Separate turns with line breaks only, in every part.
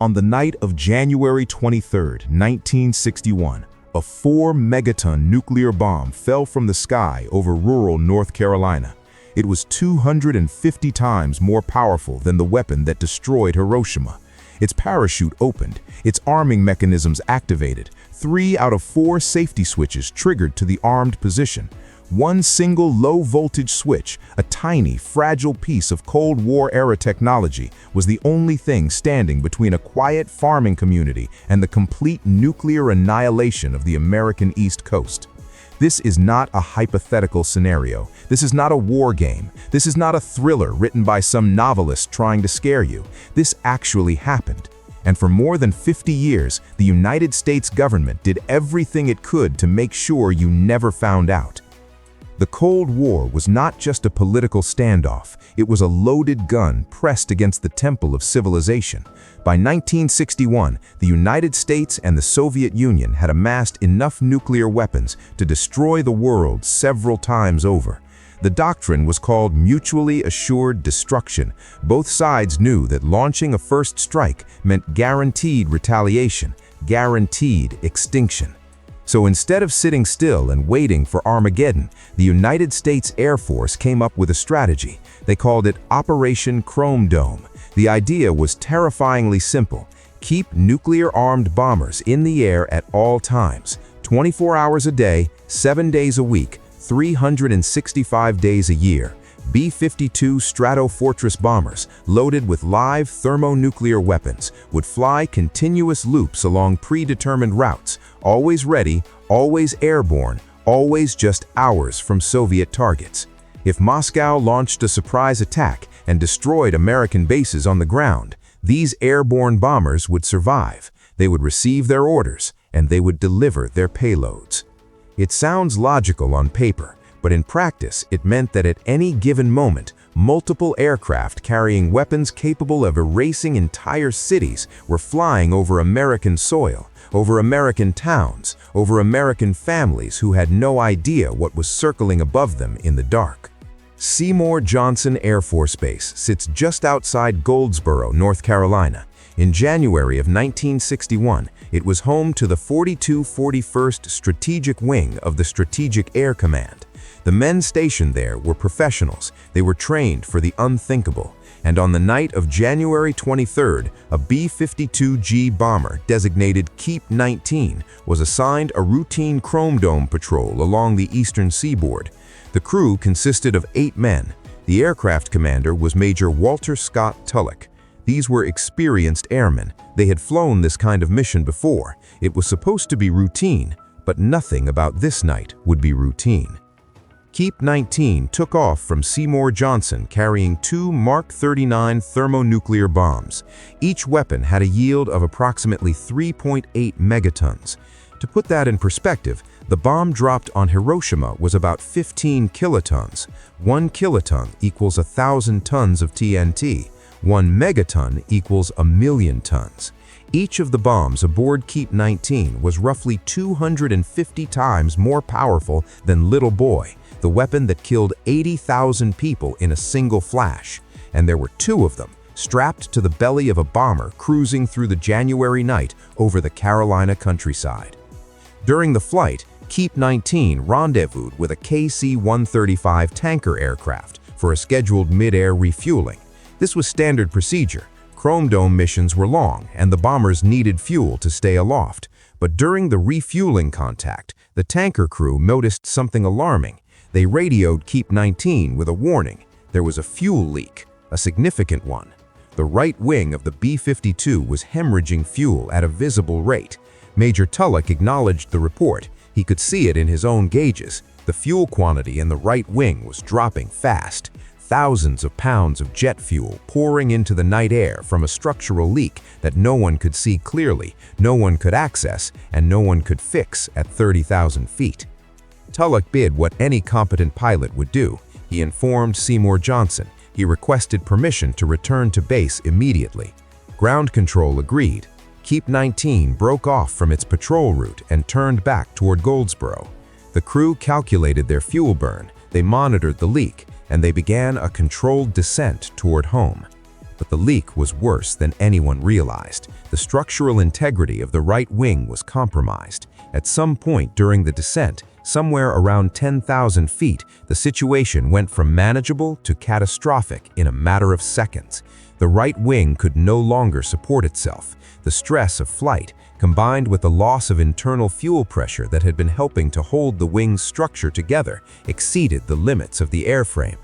On the night of January 23, 1961, a 4-megaton nuclear bomb fell from the sky over rural North Carolina. It was 250 times more powerful than the weapon that destroyed Hiroshima. Its parachute opened, its arming mechanisms activated, 3 out of 4 safety switches triggered to the armed position. One single low-voltage switch, a tiny, fragile piece of Cold War-era technology, was the only thing standing between a quiet farming community and the complete nuclear annihilation of the American East Coast. This is not a hypothetical scenario. This is not a war game. This is not a thriller written by some novelist trying to scare you. This actually happened. And for more than 50 years, the United States government did everything it could to make sure you never found out. The Cold War was not just a political standoff, it was a loaded gun pressed against the temple of civilization. By 1961, the United States and the Soviet Union had amassed enough nuclear weapons to destroy the world several times over. The doctrine was called mutually assured destruction. Both sides knew that launching a first strike meant guaranteed retaliation, guaranteed extinction. So instead of sitting still and waiting for Armageddon, the United States Air Force came up with a strategy. They called it Operation Chrome Dome. The idea was terrifyingly simple. Keep nuclear-armed bombers in the air at all times, 24 hours a day, 7 days a week, 365 days a year. B-52 Stratofortress bombers, loaded with live thermonuclear weapons, would fly continuous loops along predetermined routes, always ready, always airborne, always just hours from Soviet targets. If Moscow launched a surprise attack and destroyed American bases on the ground, these airborne bombers would survive. They would receive their orders, and they would deliver their payloads. It sounds logical on paper, but in practice, it meant that at any given moment, multiple aircraft carrying weapons capable of erasing entire cities were flying over American soil, over American towns, over American families who had no idea what was circling above them in the dark. Seymour Johnson Air Force Base sits just outside Goldsboro, North Carolina. In January of 1961, it was home to the 4241st Strategic Wing of the Strategic Air Command. The men stationed there were professionals. They were trained for the unthinkable. And on the night of January 23rd, a B-52G bomber designated Keep 19 was assigned a routine Chrome Dome patrol along the eastern seaboard. The crew consisted of 8 men. The aircraft commander was Major Walter Scott Tulloch. These were experienced airmen. They had flown this kind of mission before. It was supposed to be routine, but nothing about this night would be routine. Keep 19 took off from Seymour Johnson carrying 2 Mark 39 thermonuclear bombs. Each weapon had a yield of approximately 3.8 megatons. To put that in perspective, the bomb dropped on Hiroshima was about 15 kilotons. 1 kiloton equals 1,000 tons of TNT. 1 megaton equals 1,000,000 tons. Each of the bombs aboard Keep 19 was roughly 250 times more powerful than Little Boy, the weapon that killed 80,000 people in a single flash. And there were 2 of them, strapped to the belly of a bomber cruising through the January night over the Carolina countryside. During the flight, Keep 19 rendezvoused with a KC-135 tanker aircraft for a scheduled mid-air refueling. This was standard procedure. Chrome Dome missions were long, and the bombers needed fuel to stay aloft. But during the refueling contact, the tanker crew noticed something alarming. They radioed Keep 19 with a warning. There was a fuel leak, a significant one. The right wing of the B-52 was hemorrhaging fuel at a visible rate. Major Tulloch acknowledged the report. He could see it in his own gauges. The fuel quantity in the right wing was dropping fast. Thousands of pounds of jet fuel pouring into the night air from a structural leak that no one could see clearly, no one could access, and no one could fix at 30,000 feet. Tulloch did what any competent pilot would do. He informed Seymour Johnson. He requested permission to return to base immediately. Ground control agreed. Keep 19 broke off from its patrol route and turned back toward Goldsboro. The crew calculated their fuel burn, they monitored the leak, and they began a controlled descent toward home.
But the leak was worse than anyone realized. The structural integrity of the right wing was compromised. At some point during the descent, somewhere around 10,000 feet, the situation went from manageable to catastrophic in a matter of seconds. The right wing could no longer support itself. The stress of flight, combined with the loss of internal fuel pressure that had been helping to hold the wing's structure together, exceeded the limits of the airframe.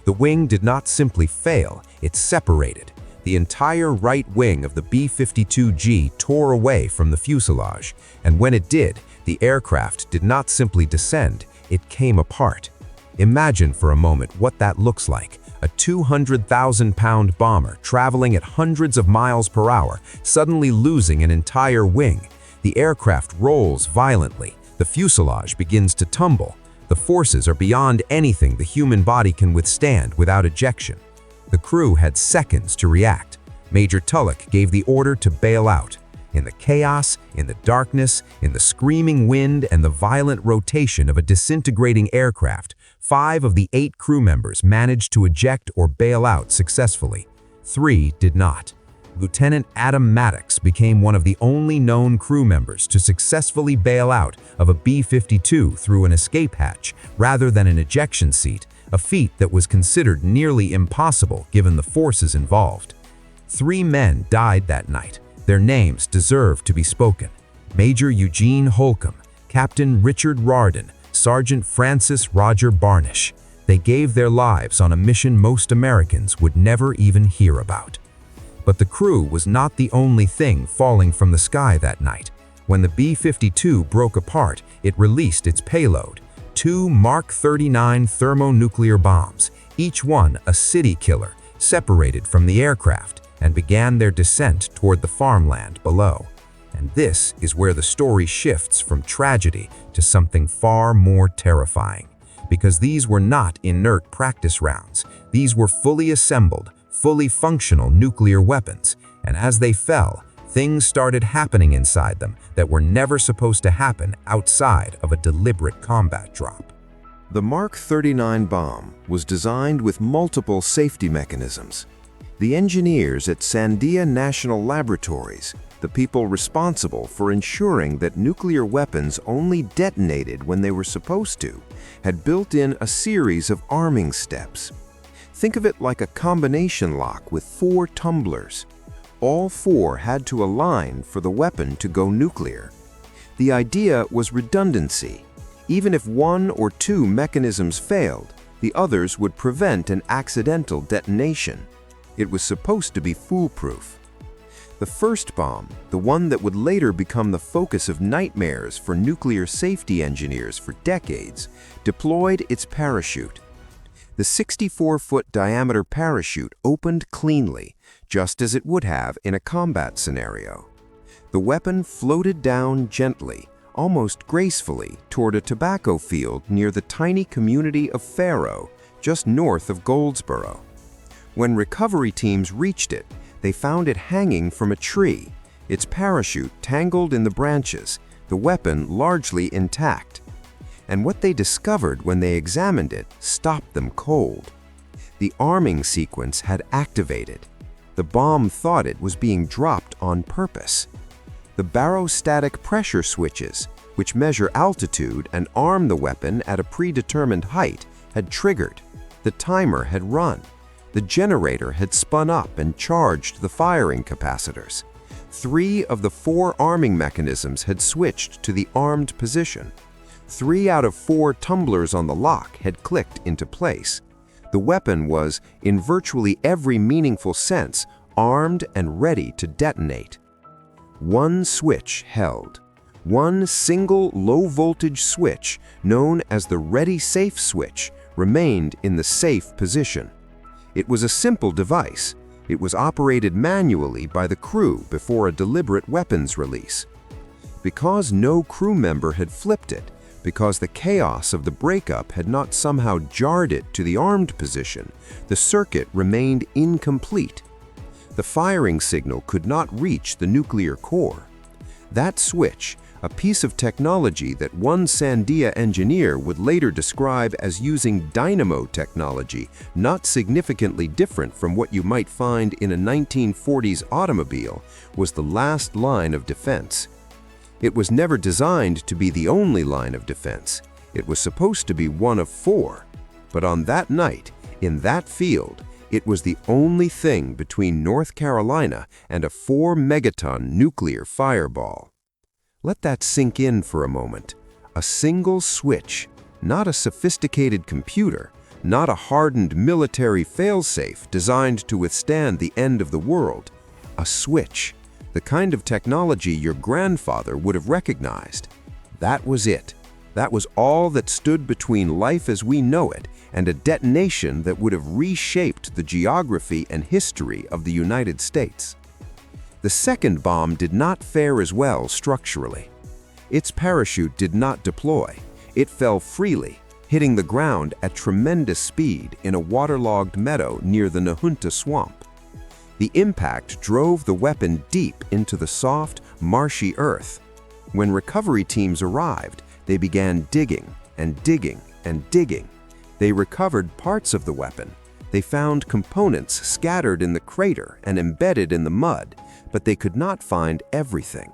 The wing did not simply fail, it separated. The entire right wing of the B-52G tore away from the fuselage, and when it did, the aircraft did not simply descend, it came apart. Imagine for a moment what that looks like. A 200,000-pound bomber traveling at hundreds of miles per hour, suddenly losing an entire wing. The aircraft rolls violently. The fuselage begins to tumble. The forces are beyond anything the human body can withstand without ejection. The crew had seconds to react. Major Tulloch gave the order to bail out. In the chaos, in the darkness, in the screaming wind and the violent rotation of a disintegrating aircraft, 5 of the 8 crew members managed to eject or bail out successfully. 3 did not. Lieutenant Adam Maddox became one of the only known crew members to successfully bail out of a B-52 through an escape hatch rather than an ejection seat, a feat that was considered nearly impossible given the forces involved. 3 men died that night. Their names deserve to be spoken. Major Eugene Holcomb, Captain Richard Rardon, Sergeant Francis Roger Barnish. They gave their lives on a mission most Americans would never even hear about. But the crew was not the only thing falling from the sky that night. When the B-52 broke apart, it released its payload, 2 Mark 39 thermonuclear bombs, each one a city killer, separated from the aircraft, and began their descent toward the farmland below. And this is where the story shifts from tragedy to something far more terrifying. Because these were not inert practice rounds. These were fully assembled, fully functional nuclear weapons. And as they fell, things started happening inside them that were never supposed to happen outside of a deliberate combat drop.
The Mark 39 bomb was designed with multiple safety mechanisms. The engineers at Sandia National Laboratories, the people responsible for ensuring that nuclear weapons only detonated when they were supposed to, had built in a series of arming steps. Think of it like a combination lock with 4 tumblers. All 4 had to align for the weapon to go nuclear. The idea was redundancy. Even if 1 or 2 mechanisms failed, the others would prevent an accidental detonation. It was supposed to be foolproof. The first bomb, the one that would later become the focus of nightmares for nuclear safety engineers for decades, deployed its parachute. The 64-foot diameter parachute opened cleanly, just as it would have in a combat scenario. The weapon floated down gently, almost gracefully, toward a tobacco field near the tiny community of Faro, just north of Goldsboro. When recovery teams reached it, they found it hanging from a tree, its parachute tangled in the branches, the weapon largely intact. And what they discovered when they examined it stopped them cold. The arming sequence had activated. The bomb thought it was being dropped on purpose. The barostatic pressure switches, which measure altitude and arm the weapon at a predetermined height, had triggered. The timer had run. The generator had spun up and charged the firing capacitors. 3 of the 4 arming mechanisms had switched to the armed position. 3 out of 4 tumblers on the lock had clicked into place. The weapon was, in virtually every meaningful sense, armed and ready to detonate. 1 switch held. 1 single low-voltage switch, known as the ready safe switch, remained in the safe position. It was a simple device. It was operated manually by the crew before a deliberate weapons release. Because no crew member had flipped it, because the chaos of the breakup had not somehow jarred it to the armed position, the circuit remained incomplete. The firing signal could not reach the nuclear core. That switch, a piece of technology that one Sandia engineer would later describe as using dynamo technology, not significantly different from what you might find in a 1940s automobile, was the last line of defense. It was never designed to be the only line of defense. It was supposed to be one of 4. But on that night, in that field, it was the only thing between North Carolina and a 4-megaton nuclear fireball. Let that sink in for a moment. A single switch, not a sophisticated computer, not a hardened military failsafe designed to withstand the end of the world. A switch, the kind of technology your grandfather would have recognized. That was it. That was all that stood between life as we know it and a detonation that would have reshaped the geography and history of the United States. The second bomb did not fare as well structurally. Its parachute did not deploy. It fell freely, hitting the ground at tremendous speed in a waterlogged meadow near the Nahunta swamp. The impact drove the weapon deep into the soft, marshy earth. When recovery teams arrived, they began digging and digging and digging. They recovered parts of the weapon. They found components scattered in the crater and embedded in the mud, but they could not find everything.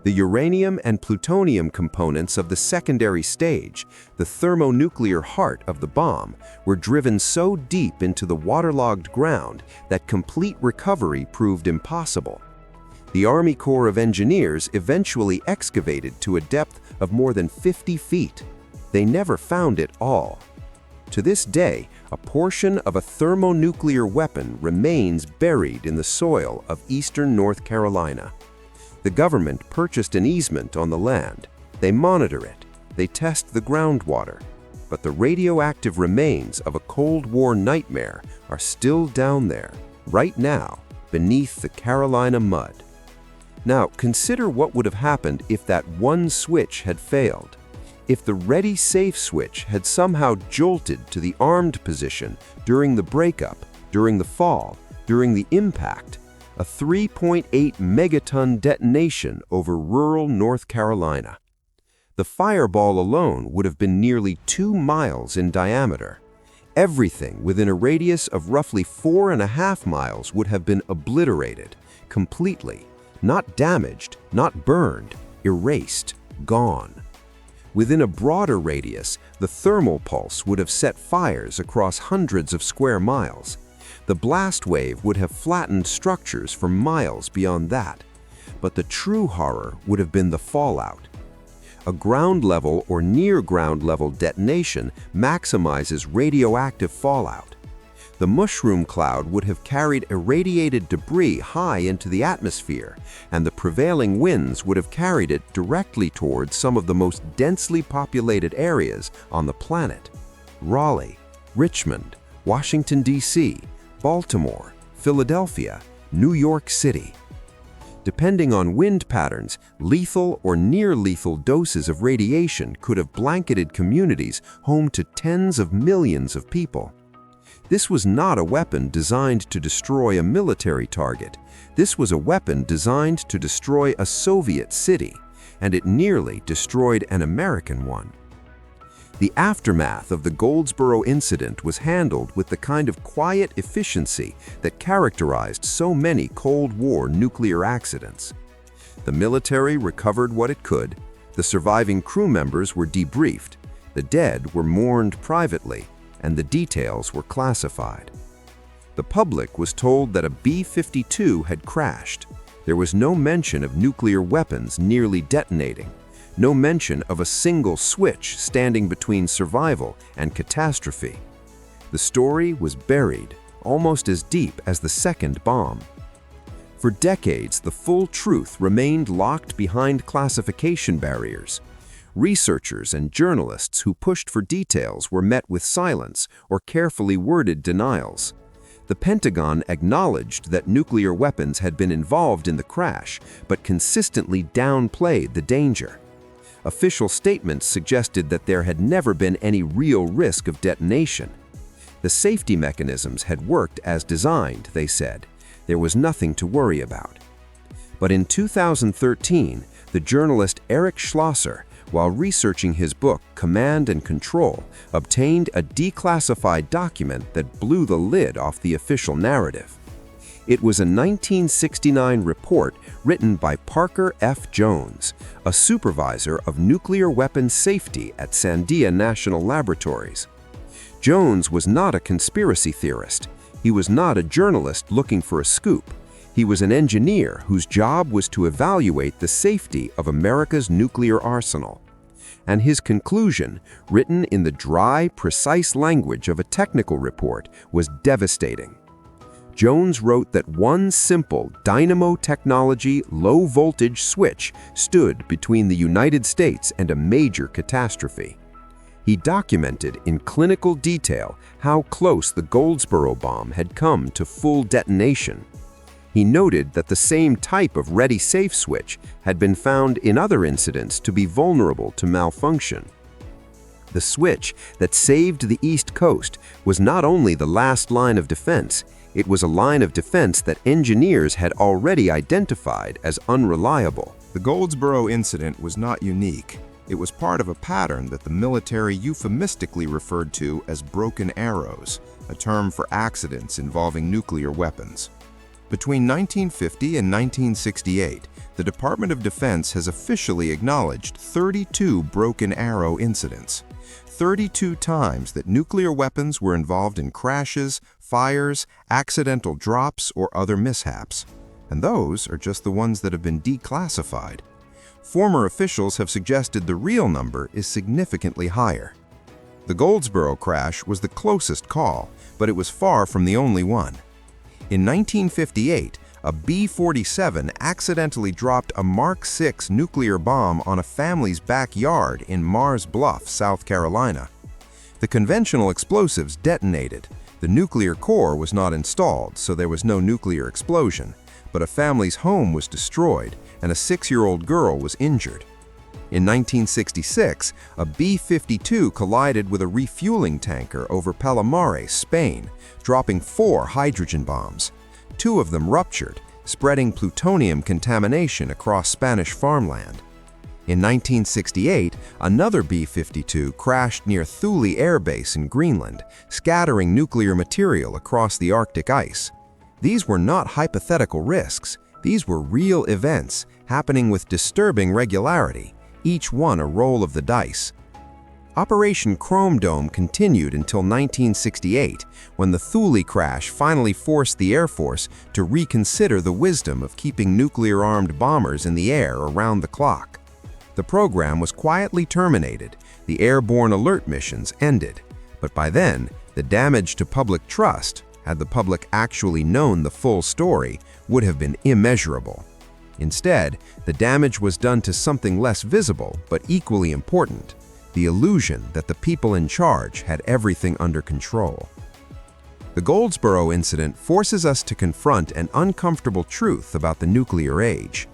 The uranium and plutonium components of the secondary stage, the thermonuclear heart of the bomb, were driven so deep into the waterlogged ground that complete recovery proved impossible. The Army Corps of Engineers eventually excavated to a depth of more than 50 feet. They never found it all. To this day, a portion of a thermonuclear weapon remains buried in the soil of eastern North Carolina. The government purchased an easement on the land. They monitor it. They test the groundwater. But the radioactive remains of a Cold War nightmare are still down there, right now, beneath the Carolina mud. Now, consider what would have happened if that one switch had failed. If the ready safe switch had somehow jolted to the armed position during the breakup, during the fall, during the impact, a 3.8 megaton detonation over rural North Carolina. The fireball alone would have been nearly 2 miles in diameter. Everything within a radius of roughly 4.5 miles would have been obliterated, completely, not damaged, not burned, erased, gone. Within a broader radius, the thermal pulse would have set fires across hundreds of square miles. The blast wave would have flattened structures for miles beyond that. But the true horror would have been the fallout. A ground-level or near-ground-level detonation maximizes radioactive fallout. The mushroom cloud would have carried irradiated debris high into the atmosphere, and the prevailing winds would have carried it directly towards some of the most densely populated areas on the planet: Raleigh, Richmond, Washington, D.C., Baltimore, Philadelphia, New York City. Depending on wind patterns, lethal or near-lethal doses of radiation could have blanketed communities home to tens of millions of people. This was not a weapon designed to destroy a military target. This was a weapon designed to destroy a Soviet city, and it nearly destroyed an American one. The aftermath of the Goldsboro incident was handled with the kind of quiet efficiency that characterized so many Cold War nuclear accidents. The military recovered what it could, the surviving crew members were debriefed, the dead were mourned privately, and the details were classified. The public was told that a B-52 had crashed. There was no mention of nuclear weapons nearly detonating, no mention of a single switch standing between survival and catastrophe. The story was buried, almost as deep as the second bomb. For decades, the full truth remained locked behind classification barriers. Researchers and journalists who pushed for details were met with silence or carefully worded denials. The Pentagon acknowledged that nuclear weapons had been involved in the crash, but consistently downplayed the danger. Official statements suggested that there had never been any real risk of detonation. The safety mechanisms had worked as designed, they said. There was nothing to worry about. But in 2013, The journalist Eric Schlosser, while researching his book Command and Control, obtained a declassified document that blew the lid off the official narrative. It was a 1969 report written by Parker F. Jones, a supervisor of nuclear weapons safety at Sandia National Laboratories. Jones was not a conspiracy theorist. He was not a journalist looking for a scoop. He was an engineer whose job was to evaluate the safety of America's nuclear arsenal. And his conclusion, written in the dry, precise language of a technical report, was devastating. Jones wrote that one simple dynamo technology low-voltage switch stood between the United States and a major catastrophe. He documented in clinical detail how close the Goldsboro bomb had come to full detonation. He noted that the same type of ready-safe switch had been found in other incidents to be vulnerable to malfunction. The switch that saved the East Coast was not only the last line of defense, it was a line of defense that engineers had already identified as unreliable.
The Goldsboro incident was not unique. It was part of a pattern that the military euphemistically referred to as broken arrows, a term for accidents involving nuclear weapons. Between 1950 and 1968, the Department of Defense has officially acknowledged 32 broken arrow incidents. 32 times that nuclear weapons were involved in crashes, fires, accidental drops, or other mishaps. And those are just the ones that have been declassified. Former officials have suggested the real number is significantly higher. The Goldsboro crash was the closest call, but it was far from the only one. In 1958, a B-47 accidentally dropped a Mark VI nuclear bomb on a family's backyard in Mars Bluff, South Carolina. The conventional explosives detonated. The nuclear core was not installed, so there was no nuclear explosion, but a family's home was destroyed and a 6-year-old girl was injured. In 1966, a B-52 collided with a refueling tanker over Palomares, Spain, dropping 4 hydrogen bombs. 2 of them ruptured, spreading plutonium contamination across Spanish farmland. In 1968, another B-52 crashed near Thule Air Base in Greenland, scattering nuclear material across the Arctic ice. These were not hypothetical risks. These were real events happening with disturbing regularity, each one a roll of the dice. Operation Chrome Dome continued until 1968, when the Thule crash finally forced the Air Force to reconsider the wisdom of keeping nuclear-armed bombers in the air around the clock. The program was quietly terminated, the airborne alert missions ended, but by then, the damage to public trust, had the public actually known the full story, would have been immeasurable. Instead, the damage was done to something less visible but equally important: the illusion that the people in charge had everything under control. The Goldsboro incident forces us to confront an uncomfortable truth about the nuclear age.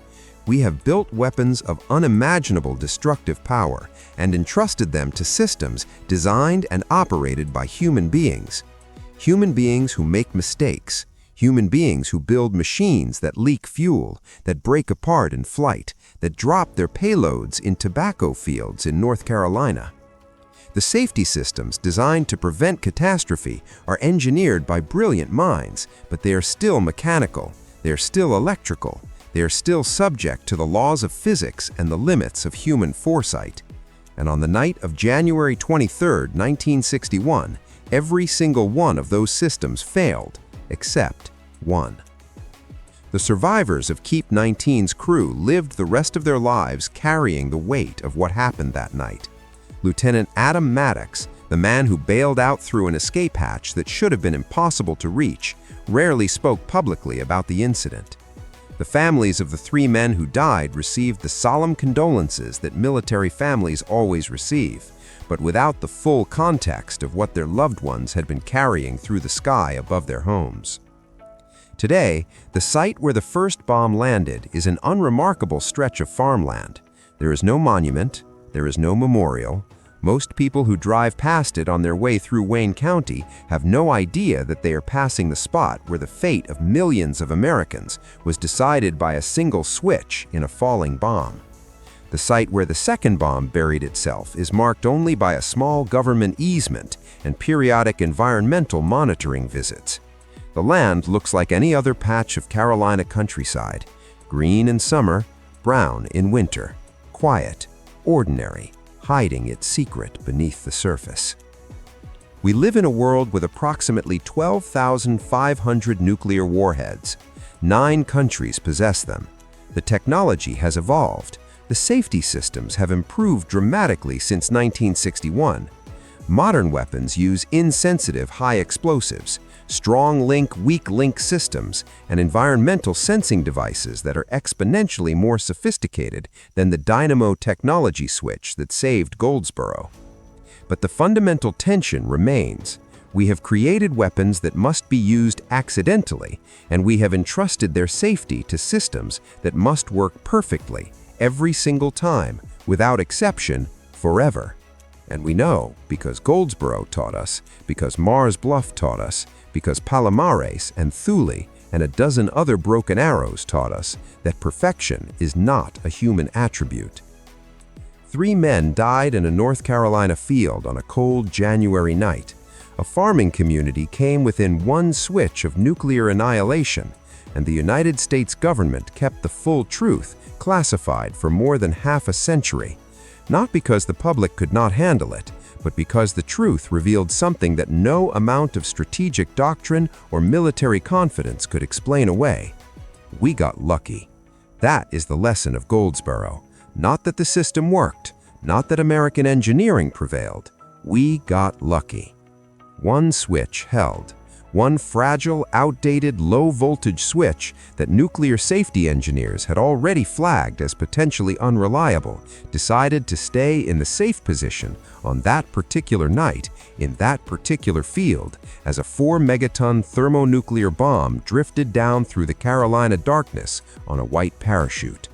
We have built weapons of unimaginable destructive power and entrusted them to systems designed and operated by human beings. Human beings who make mistakes. Human beings who build machines that leak fuel, that break apart in flight, that drop their payloads in tobacco fields in North Carolina. The safety systems designed to prevent catastrophe are engineered by brilliant minds, but they are still mechanical, they are still electrical, they are still subject to the laws of physics and the limits of human foresight. And on the night of January 23, 1961, every single one of those systems failed, except one. The survivors of Keep 19's crew lived the rest of their lives carrying the weight of what happened that night. Lieutenant Adam Maddox, the man who bailed out through an escape hatch that should have been impossible to reach, rarely spoke publicly about the incident. The families of the 3 men who died received the solemn condolences that military families always receive, but without the full context of what their loved ones had been carrying through the sky above their homes. Today, the site where the first bomb landed is an unremarkable stretch of farmland. There is no monument, there is no memorial. Most people who drive past it on their way through Wayne County have no idea that they are passing the spot where the fate of millions of Americans was decided by a single switch in a falling bomb.
The site where the second bomb buried itself is marked only by a small government easement and periodic environmental monitoring visits. The land looks like any other patch of Carolina countryside, green in summer, brown in winter, quiet, ordinary, hiding its secret beneath the surface. We live in a world with approximately 12,500 nuclear warheads. 9 countries possess them. The technology has evolved. The safety systems have improved dramatically since 1961. Modern weapons use insensitive high explosives, strong link, weak link systems, and environmental sensing devices that are exponentially more sophisticated than the dynamo technology switch that saved Goldsboro. But the fundamental tension remains. We have created weapons that must be used accidentally, and we have entrusted their safety to systems that must work perfectly, every single time, without exception, forever. And we know, because Goldsboro taught us, because Mars Bluff taught us, because Palomares and Thule and a dozen other broken arrows taught us, that perfection is not a human attribute. 3 men died in a North Carolina field on a cold January night. A farming community came within one switch of nuclear annihilation, and the United States government kept the full truth classified for more than half a century. Not because the public could not handle it, but because the truth revealed something that no amount of strategic doctrine or military confidence could explain away. We got lucky. That is the lesson of Goldsboro. Not that the system worked, not that American engineering prevailed. We got lucky. One switch held. One fragile, outdated, low-voltage switch that nuclear safety engineers had already flagged as potentially unreliable, decided to stay in the safe position on that particular night, in that particular field, as a 4-megaton thermonuclear bomb drifted down through the Carolina darkness on a white parachute.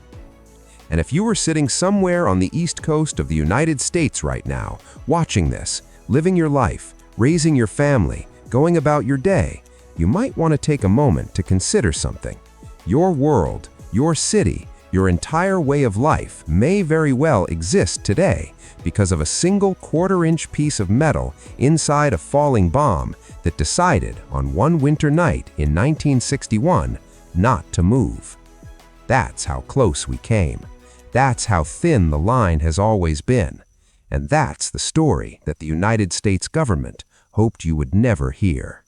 And if you were sitting somewhere on the East Coast of the United States right now, watching this, living your life, raising your family, going about your day, you might want to take a moment to consider something. Your world, your city, your entire way of life may very well exist today because of a single quarter-inch piece of metal inside a falling bomb that decided on one winter night in 1961 not to move. That's how close we came. That's how thin the line has always been. And that's the story that the United States government hoped you would never hear.